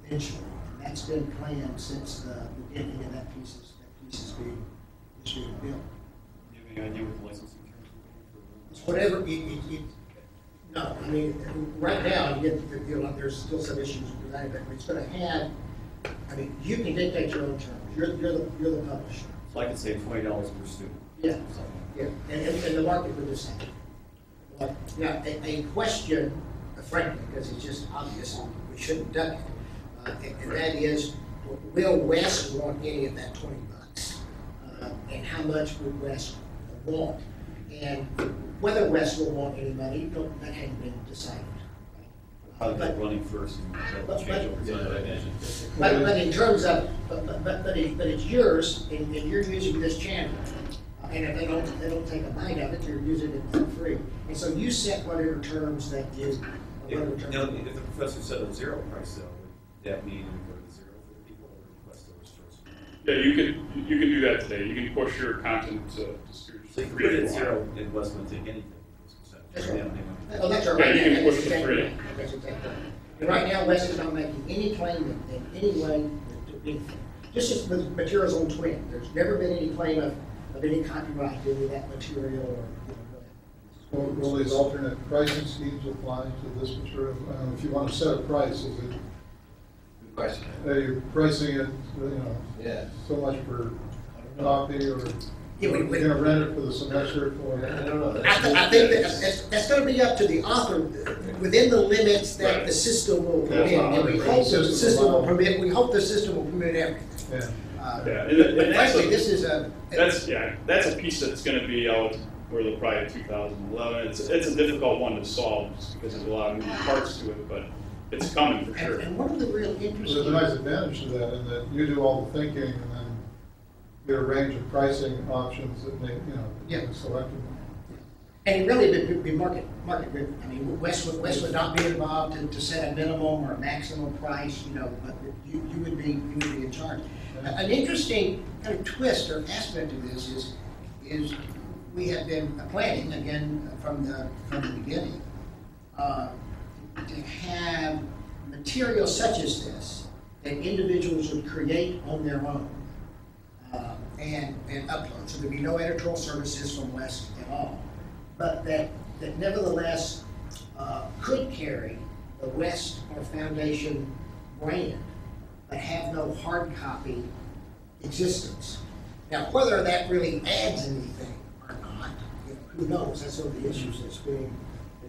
eventually. And that's been planned since the beginning, and that piece is being built. Do you have any idea what the licensing terms will be? It's whatever no, I mean, right now, there's still some issues with that, but it's going to have, you can dictate your own terms. You're the publisher. So I could say $20 per student. Yeah, yeah, and the market would just happen. Now, a question, frankly, because it's just obvious, we shouldn't duck it, and that is, will West want any of that $20? And how much would West want? And whether West will want any money, that hadn't been decided. Probably get running first and that'll change over time, I imagine. But in terms of, but it's yours, and you're using this channel. And if they don't take a bite of it, they're using it for free. And so you set whatever terms that you. If the professor set a zero price, though, would that mean it would go to zero for the people, or request the first? Yeah, you can do that today. You can push your content to students. So you can put it at zero, and West won't take anything. That's right. Yeah, Oh, that's right. Yeah, you can That's push it exactly free. right. That's exactly right. And right now, West is not making any claim in any way to anything. Just as with materials on TWEN, there's never been any claim of any copyright to any of that material or whatever. Will these alternate pricing schemes apply to this material? If you want to set a price, is it, Good question. are you pricing it, Yeah. so much per copy, or? Yeah, You're gonna rent it for the semester for. I don't know. I think that's going to be up to the author within the limits that the system will permit. And we hope that the system will permit. We hope the system will permit everything. Yeah. Yeah, But and that's frankly, a- this is a. that's a piece that's going to be out where they'll probably 2011. It's a difficult one to solve just because there's a lot of moving parts to it, but it's coming for sure. And one of the real interesting. There's a nice advantage to that, in that you do all the thinking and then get a range of pricing options that make, Yeah. selected. And it really would be market driven. I mean, Wes would not be involved to set a minimum or a maximum price, but you would be in charge. An interesting kind of twist or aspect of this is we have been planning, again, from the beginning, to have materials such as this that individuals would create on their own and upload. So there'd be no editorial services from West at all. But that nevertheless could carry the West or Foundation brand, but have no hard copy existence. Now, whether that really adds anything or not, who knows? That's one of the issues that's being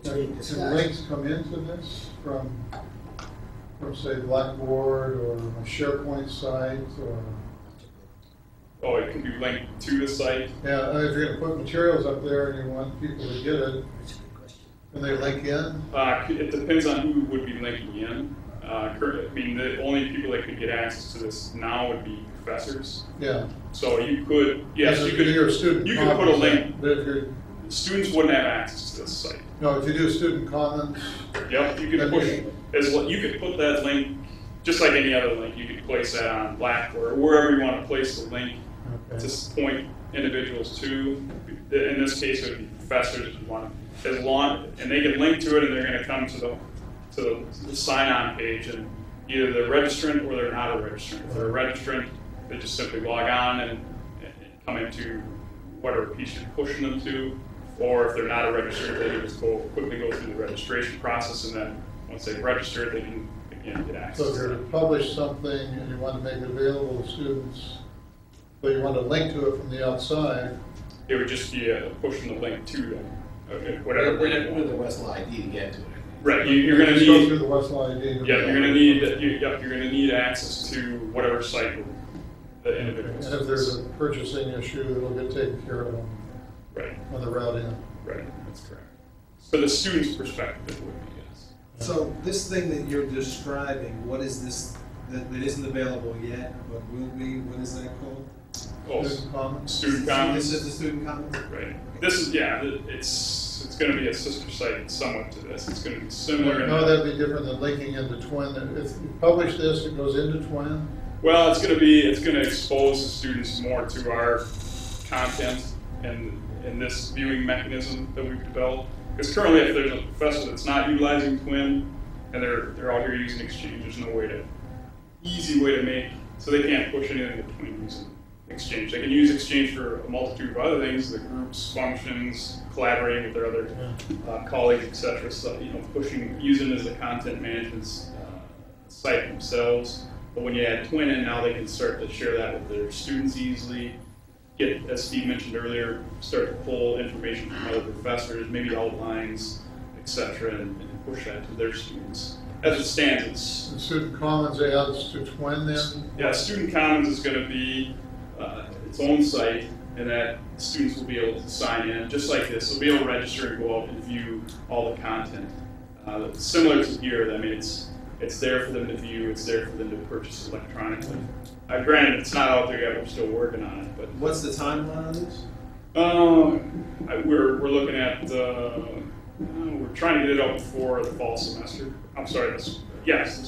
Can discussed. links come into this from say Blackboard or a SharePoint site or? Oh, it can be linked to the site. Yeah, if you're gonna put materials up there and you want people to get it, That's a good question. can they link in? It depends on who would be linking in. The only people that could get access to this now would be professors. Yeah. So you could, yes, If you could. you're a student You could put a commons, link. But if you're, Students wouldn't have access to this site. no, if you do student commons, Yep, you could Then push, you- you could put that link, just like any other link, you could place that on Blackboard, or wherever you want to place the link okay. to point individuals to. In this case, it would be professors if you want, and they can link to it, and they're going to come to the sign-on page, and either they're registrant or they're not a registrant. If they're a registrant, they just simply log on and come into whatever piece you're pushing them to. Or if they're not a registrant, they can just quickly go through the registration process, and then once they've registered, they can again get access. So if you're to publish something and you want to make it available to students, but you want to link to it from the outside, It would just be pushing the link to them, whatever. We're not with the Westlaw ID to get to it. Right, you're going to just go need. through the Westlaw ID. Yeah, you're going to need. You're going to need access to whatever site the And individuals. if there's a purchasing issue, it'll get taken care of Right, on the route in. right, that's correct. For the student's perspective, it would be yes. So this thing that you're describing, what is this that isn't available yet, but will be? What is that called? Oh, Student commons. student This commons. is the student commons. Right. This is it's going to be a sister site somewhat to this. It's going to be similar. in No, that- that'd be different than linking into TWEN. If you publish this, it goes into TWEN. Well, it's going to expose the students more to our content and this viewing mechanism that we've developed. Because currently, if there's a professor that's not utilizing TWEN and they're out here using Exchange, there's no easy way to make, so they can't push anything to TWEN using Exchange. They can use Exchange for a multitude of other things, the groups, functions, collaborating with their other colleagues, etc. So using it as a content management site themselves. But when you add TWEN in, now they can start to share that with their students easily. Get, as Steve mentioned earlier, start to pull information from other professors, maybe outlines, etc., and push that to their students. As it stands, And student commons adds to TWEN then? Student Commons is going to be its own site, and that students will be able to sign in, just like this. They'll be able to register and go out and view all the content. Similar to here, I mean, it's there for them to view, it's there for them to purchase electronically. Granted, it's not out there yet, we're still working on it, but What's the timeline on this? we're looking at, we're trying to get it out before the fall semester. I'm sorry, this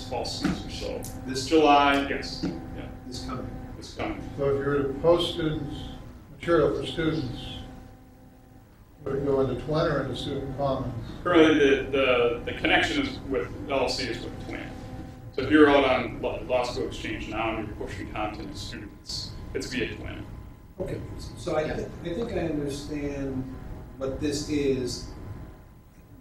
fall semester, so this July, yes, yeah, This coming. it's coming. So if you were to post material for students, would it go into TWEN or into student commons? Currently, the connection is with LLC is with TWEN. So if you're out on Law School Exchange now and you're pushing content to students, it's via TWEN. Okay, so I think I understand what this is,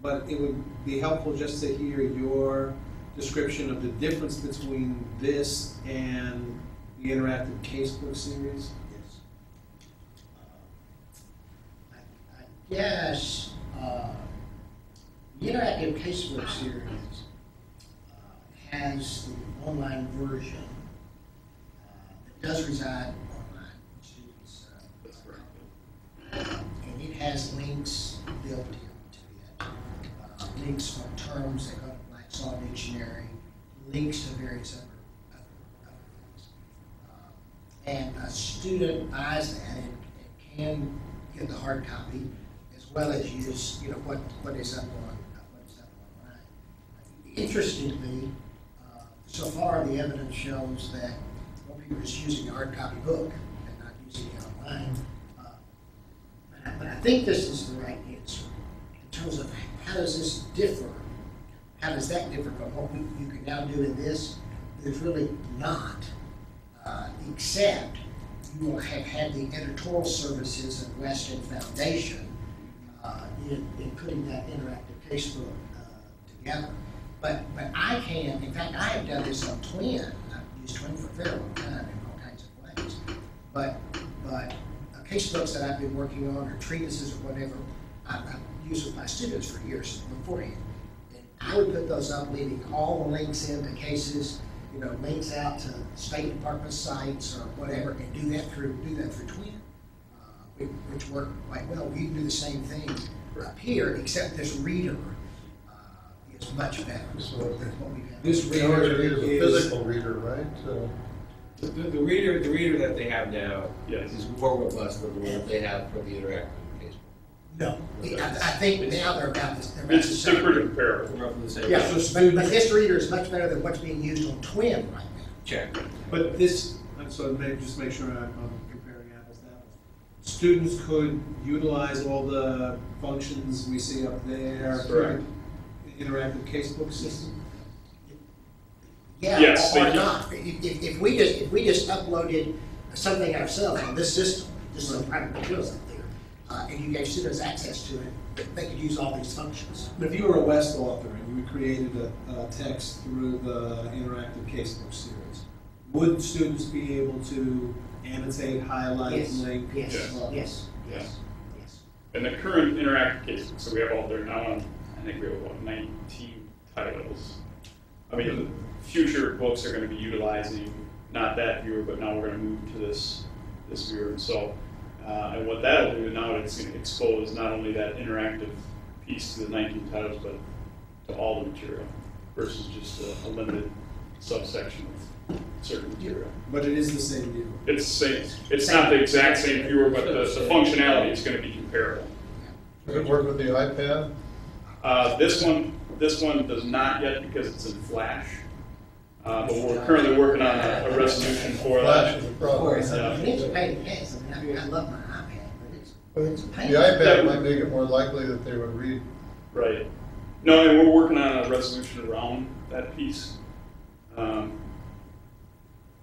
but it would be helpful just to hear your description of the difference between this and the interactive casebook series. Yes. Yes, the interactive casebook series has the online version that does reside online. Students, That's correct. and it has links built into it. Links from terms that go to Black's Law Dictionary, links to various other things. And a student buys that and can get the hard copy as well as use, what is up online. Interestingly, so far the evidence shows that more people are just using a hard copy book and not using it online. But I think this is the right answer in terms of how does this differ? How does that differ from what you can now do in this? There's really not, except you will have had the editorial services of Weston Foundation in putting that interactive casebook together. But I can, in fact, I have done this on TWEN. I've used TWEN for a very long time in all kinds of ways. But casebooks that I've been working on or treatises or whatever, I've used with my students for years beforehand. And I would put those up, leaving all the links in the cases, links out to State Department sites or whatever, and do that through TWEN, which work quite well. We can do the same thing up here, except this reader is much better than what we have. This We always reader need a is, physical reader, right? the reader that they have now Yes. is more robust than the one that they have for the interactive casebook. No, I think now they're about the It's same. pretty comparable. They're roughly the same. Yeah, So but students, this reader is much better than what's being used on TWEN right now. check. But this, so maybe just make sure I'm comparing apples to apples. Students could utilize all the functions we see up there. Correct. Interactive casebook system. Yeah, Yes, or they- not. If we just uploaded something ourselves on this system, just some private materials up there, and you gave students access to it, they could use all these functions. But if you were a West author and you created a text through the interactive casebook series, would students be able to annotate, highlight, Yes, link? yes, Yes. yes, yes, yes. And the current interactive casebook, so we have all there now, I think we have about 19 titles. I mean, the future books are going to be utilizing not that viewer, but now we're going to move to this viewer. And so, and what that'll do now, it's going to expose not only that interactive piece to the 19 titles, but to all the material versus just a limited subsection of certain material. But it is the same view. It's the same. It's not the exact same viewer, but the functionality is going to be comparable. Does it work with the iPad? This one does not yet because it's in Flash. But we're currently working on a resolution for Flash that. is a Of problem. course. And it's a pain in the ass. I mean, I love my iPad, but it's a pain. The iPad might make it more likely that they would read. Right. No, and we're working on a resolution around that piece.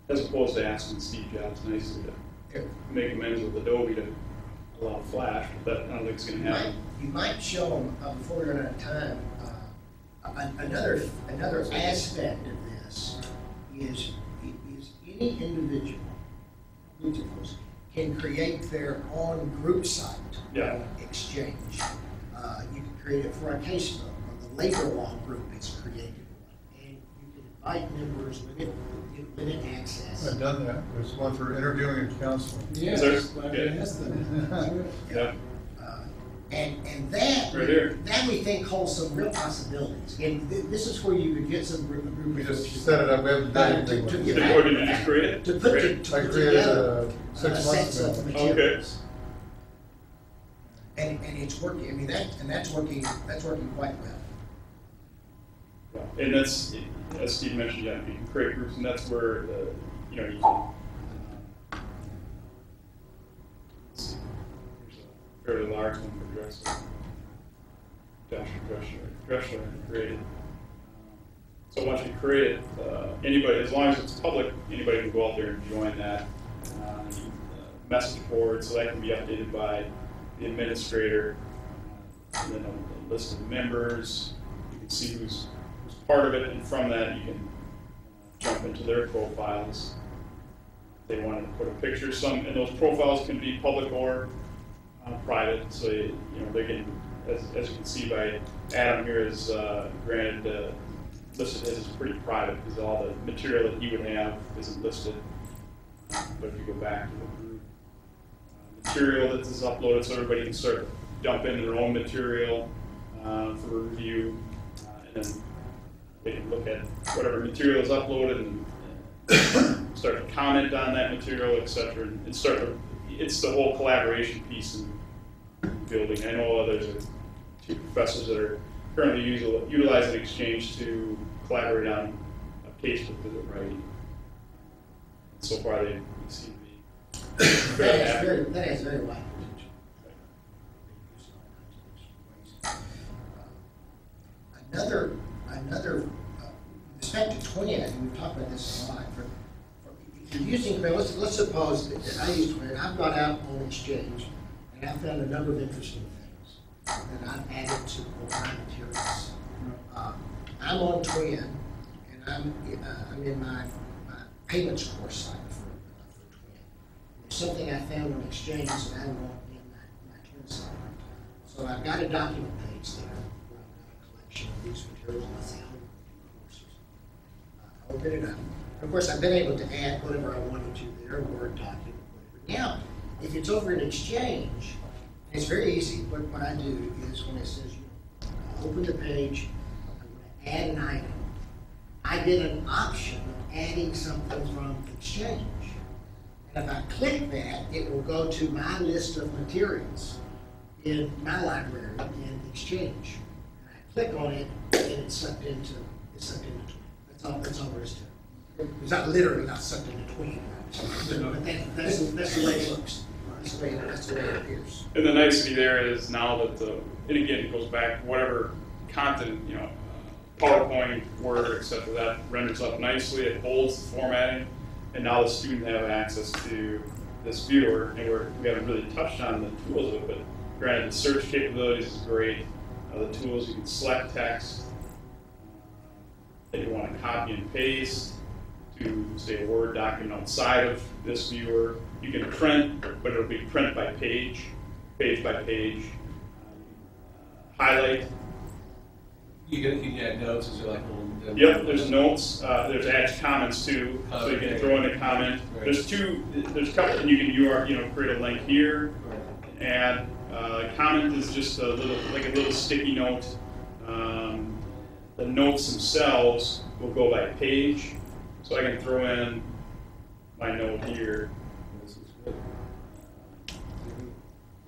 As opposed to asking Steve Jobs nicely to make amends with Adobe to allow Flash, but that I don't think it's going to happen. You might show them, before we run out of time, another aspect of this is any individual can create their own group site Yeah. exchange. You can create it for a casebook, or the labor law group is created one, and you can invite members, limit access. I've done that. There's one for interviewing and counseling. Yeah, Is there- that's why I yeah. asked them. Yeah. And that, Right there. that we think holds some real possibilities. And this is where you could get some group We of just set it up. We haven't done anything with Yeah. it. Or did you just create it? to put, Great. to I put created together 6 months sets of ago. materials. And it's working. I mean that's working quite well. And that's, as Steve mentioned, yeah, you can create groups, and that's where you can. Let's see, there's a fairly large one for Dressler created. So once you create it, anybody, as long as it's public, anybody can go out there and join that message board, so that can be updated by the administrator, and then a list of members. You can see who's part of it, and from that you can jump into their profiles. If they wanted to put a picture, and those profiles can be public or private, so they're getting, as you can see by Adam here, is granted listed as pretty private because all the material that he would have isn't listed. But if you go back to the group, material that is uploaded, so everybody can start dumping their own material for review, and then they can look at whatever material is uploaded and start to comment on that material, etc. And it's the whole collaboration piece in building. I know there's two professors that are currently utilizing Exchange to collaborate on a casebook that they're writing. So far, they seem to be very happy. That has very wide potential. Another respect to TWEN, we've talked about this a lot. If you're using, let's suppose that I use TWEN, I've gone out on Exchange, and I've found a number of interesting things that I've added to my materials. I'm on TWEN, and I'm in my payments course site for TWEN. There's something I found on Exchange that I want in my TWEN site. So I've got a document page there where I've got a collection of these materials, and let's say 150 courses. I open it up. And of course, I've been able to add whatever I wanted to there, a Word document, whatever. Now, if it's over in Exchange, it's very easy. What I do is when it says, open the page, I'm going to add an item. I get an option of adding something from Exchange. And if I click that, it will go to my list of materials in my library in Exchange. And I click on it, and it's sucked into TWEN. That's all there is to it. It's not literally not sucked into TWEN, but that's the way it looks. That's the way it appears. And the nicety there is now that and again, it goes back whatever content, PowerPoint, Word, etc. That renders up nicely. It holds the formatting, and now the student have access to this viewer. And we haven't really touched on the tools of it, but granted, the search capabilities is great. The tools, you can select text that you want to copy and paste to, say, a Word document outside of this viewer. You can print, but it'll be print by page by page. Highlight. You can add notes, is there like little... Yep, there's notes. There's add comments too, so you can throw in a comment. Right. There's a couple, and you can create a link here. Add comment is just a little sticky note. The notes themselves will go by page, so I can throw in my note here. This is good.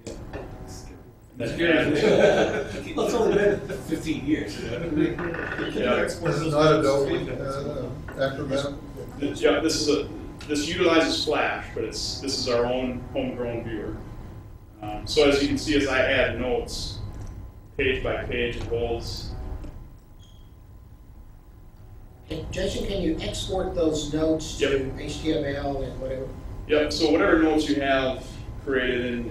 Yeah. That's good. Well, it's only been 15 years. Yeah. This is not Adobe Acrobat. Yeah, this utilizes Flash, but this is our own homegrown viewer. So as you can see, as I add notes, page by page, it holds. Jason, can you export those notes to HTML and whatever? Yep. So whatever notes you have created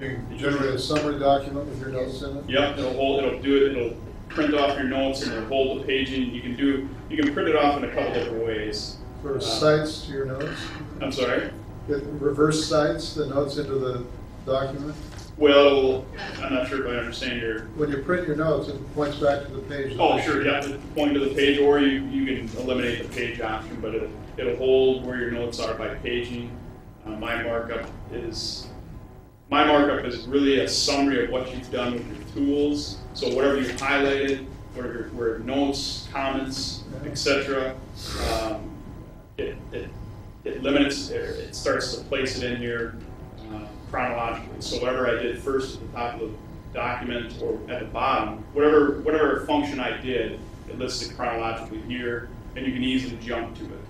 You generate a summary document with your notes in it. Yep. It'll print off your notes and it'll hold the paging. You can print it off in a couple different ways. For cites to your notes. I'm sorry? It reverse cites the notes into the document. Well, I'm not sure if I understand your... When you print your notes, it points back to the page. Oh, sure, you have to point to the page, or you can eliminate the page option, but it'll hold where your notes are by paging. My markup is really a summary of what you've done with your tools. So whatever you've highlighted, where notes, comments, etc., it limits, it starts to place it in here chronologically. So whatever I did first at the top of the document or at the bottom, whatever function I did, it lists it chronologically here, and you can easily jump to it.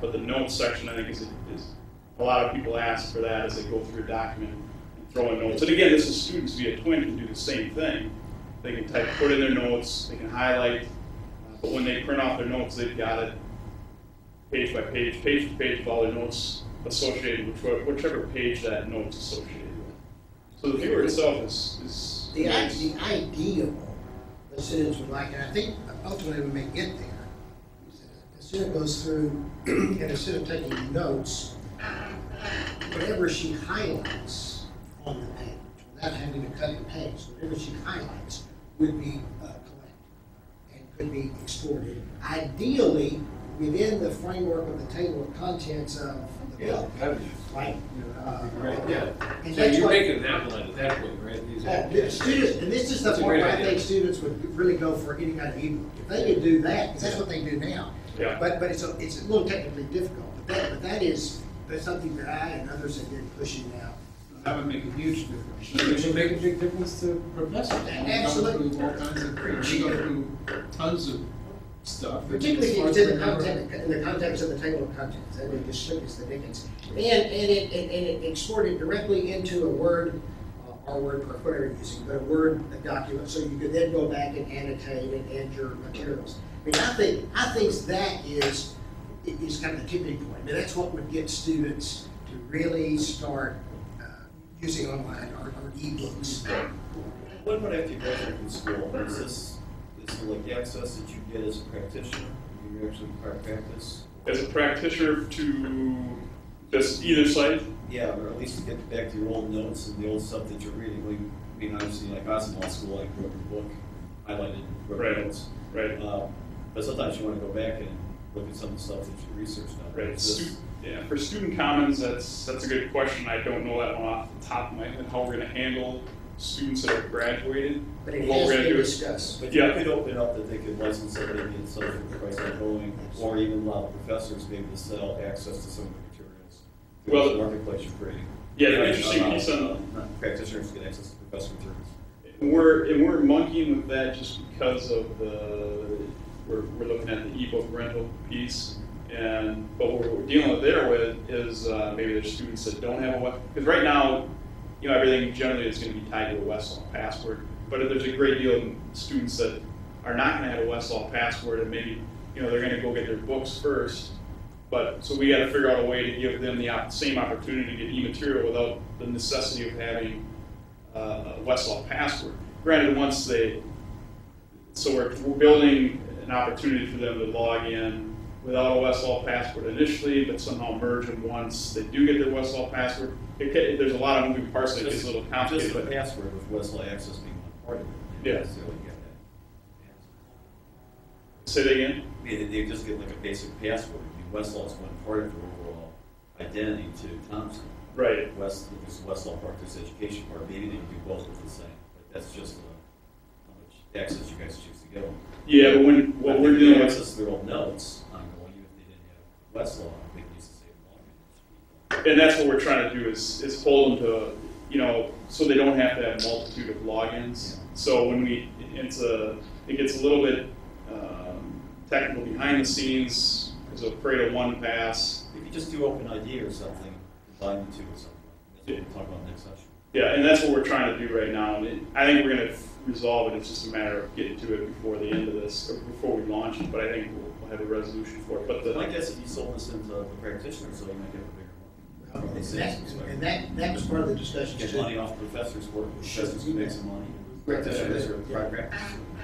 But the notes section, I think, is a lot of people ask for that as they go through a document and throw in notes. And again, this is students via TWEN can do the same thing. They can put in their notes, they can highlight, but when they print off their notes, they've got it page by page to page with all their notes associated with whichever page that note's associated with. So the viewer itself is the ideal the students would like, and I think ultimately we may get there. The student goes through, and instead of taking notes, whatever she highlights on the page without having to cut the page. Whatever she highlights would be collected and could be exported, ideally within the framework of the table of contents of the book. Right? Right, yeah. And So that's you're what- making an outline at that point, right? These are- Students, and this is the That's a part great where I idea. think students would really go for any kind of ebook. If they could do that, because that's what they do now. Yeah. But it's a little technically difficult, but that's something that I and others have been pushing now. That would make a huge difference. It would make a big difference to professors. Absolutely. We go through all kinds of, we go through tons of stuff. Particularly if hard it's to in the remember. content, in the context of the table of contents, that it just is the Dickens. And it exported directly into a Word, or Word, or whatever you're using, but a Word document, so you could then go back and annotate and add your materials. I mean, I think that is kind of the tipping point. I mean, that's what would get students to really start using online or ebooks. What about after you graduate from school? Is it like access that you get as a practitioner? You actually practice? As a practitioner to just either site, Yeah, or at least to get back to your old notes and the old stuff that you're reading. I mean, obviously, like I was in law school, I grew up in a book, highlighted, wrote Right. notes. right? But sometimes you want to go back and look at some of the stuff that you researched now. Right. Is this- Yeah, for student comments, that's a good question. I don't know that one off the top of my head, how we're gonna handle students that have graduated. But it What has we're to gonna be do. discussed. But you Yeah. could open up that they could license somebody at some price on going, or even allow professors maybe to sell access to some of the materials. Well- There's a marketplace you're creating. Yeah, the interesting piece on, Not practitioners get access to professor materials. we're monkeying with that just because of we're looking at the ebook rental piece. But what we're dealing with there is maybe there's students that don't have because right now, everything generally is going to be tied to a Westlaw password. But if there's a great deal of students that are not going to have a Westlaw password, and maybe they're going to go get their books first. So we got to figure out a way to give them the same opportunity to get e-material without the necessity of having a Westlaw password. Granted, we're building an opportunity for them to log in without a Westlaw password initially, but somehow merge them once they do get their Westlaw password. There's a lot of moving parts that gets a little complicated. Just the But password with Westlaw access being one part of it. Yeah. Necessarily get that. say that again. They just get like a basic password. I mean, Westlaw is one part of the overall identity to Thompson. Right. There's the Westlaw part, there's the education part. Maybe they can do both at the same. But that's just how much access you guys choose to give them. Yeah, but what But we're they doing can with access their old notes ongoing, even if they didn't have Westlaw, they can use the same login. and that's what we're trying to do is hold them to, so they don't have to have a multitude of logins. So when it gets a little bit technical behind the scenes because of Pareto 1 pass. If you just do OpenID or something, combine the two or something. That's what we'll talk about next session. Yeah, and that's what we're trying to do right now. And I think we're going to resolve it. It's just a matter of getting to it before the end of this, or before we launch it. But I think we'll have a resolution for it. But My guess is you sold this into the practitioners, so you might get a bigger one. From the sales perspective. And that was part of the discussion Get too. money off professors' work, professors can make some money. Practitioners are practitioners.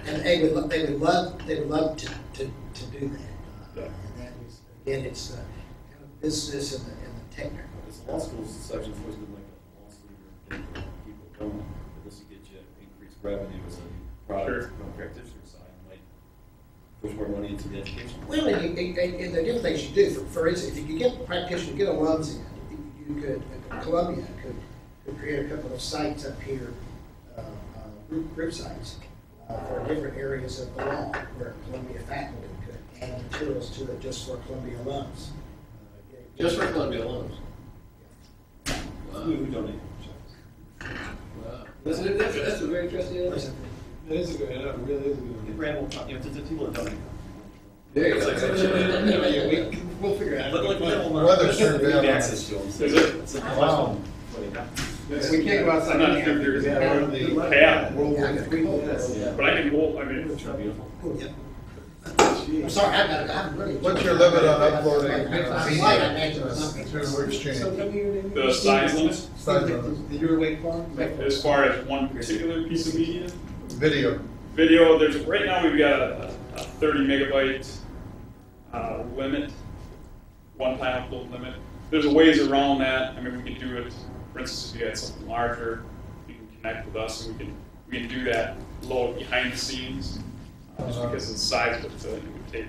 And they would love to do that. Yeah. And that is, again, it's kind of business and the technical. This law school section's always been like a loss leader, getting people going. But this will get you increased revenue as a new product from the practitioner side. It might push more money into the education. Well, and the different things you do, for instance, if you get practitioners, get alums in, you could, Columbia could create a couple of sites up here, group sites, for different areas of the law, where Columbia faculty could add materials to it just for Columbia alums. Just for Columbia alums. Who donated? Wow. That's a very interesting idea. That is a good, it really is a good Get Brad, the people that donate. There you go. idea. We'll figure it out. But like, Weather's turned down. access to them. Is it? It's a Wow. We can't go outside. I'm not sure if there's Yeah. World War III. Yeah. But I can hold. I mean, It's beautiful. Yep. I'm sorry, I'm really. What's your limit on uploading I'm light, I imagine it's something. to Exchange? the size limit Size limit. The Your Wake Farm? as far as one particular piece of media. Video. Video, right now we've got a 30 megabyte limit, one-time upload limit. There's a ways around that. I mean, we can do it For instance, if you had something larger, you can connect with us, and we can do that load behind the scenes, just because of the size of it, it would take